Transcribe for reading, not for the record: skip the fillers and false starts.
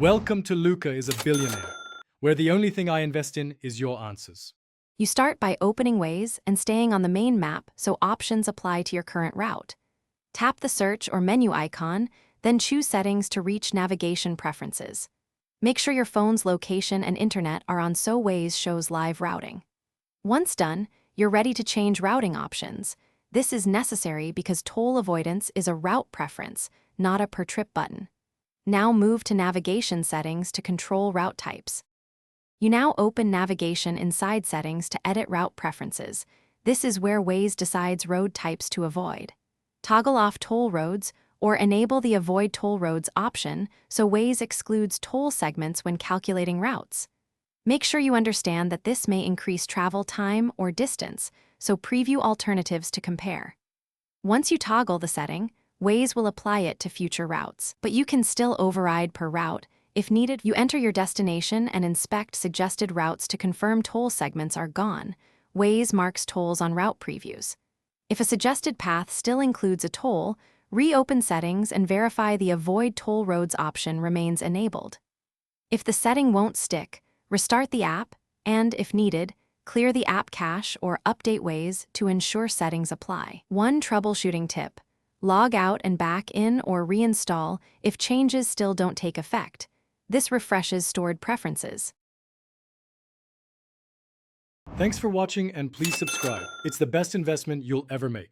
Welcome to Luca is a Billionaire, where the only thing I invest in is your answers. You start by opening Waze and staying on the main map so options apply to your current route. Tap the search or menu icon, then choose settings to reach navigation preferences. Make sure your phone's location and internet are on so Waze shows live routing. Once done, you're ready to change routing options. This is necessary because toll avoidance is a route preference, not a per-trip button. Now move to navigation settings to control route types. You now open navigation inside settings to edit route preferences. This is where Waze decides road types to avoid. Toggle off toll roads or enable the Avoid Toll Roads option so Waze excludes toll segments when calculating routes. Make sure you understand that this may increase travel time or distance, so preview alternatives to compare. Once you toggle the setting, Waze will apply it to future routes, but you can still override per route. If needed, you enter your destination and inspect suggested routes to confirm toll segments are gone. Waze marks tolls on route previews. If a suggested path still includes a toll, reopen settings and verify the Avoid Toll Roads option remains enabled. If the setting won't stick, restart the app and, if needed, clear the app cache or update Waze to ensure settings apply. One troubleshooting tip: log out and back in or reinstall if changes still don't take effect. This refreshes stored preferences. Thanks for watching and please subscribe. It's the best investment you'll ever make.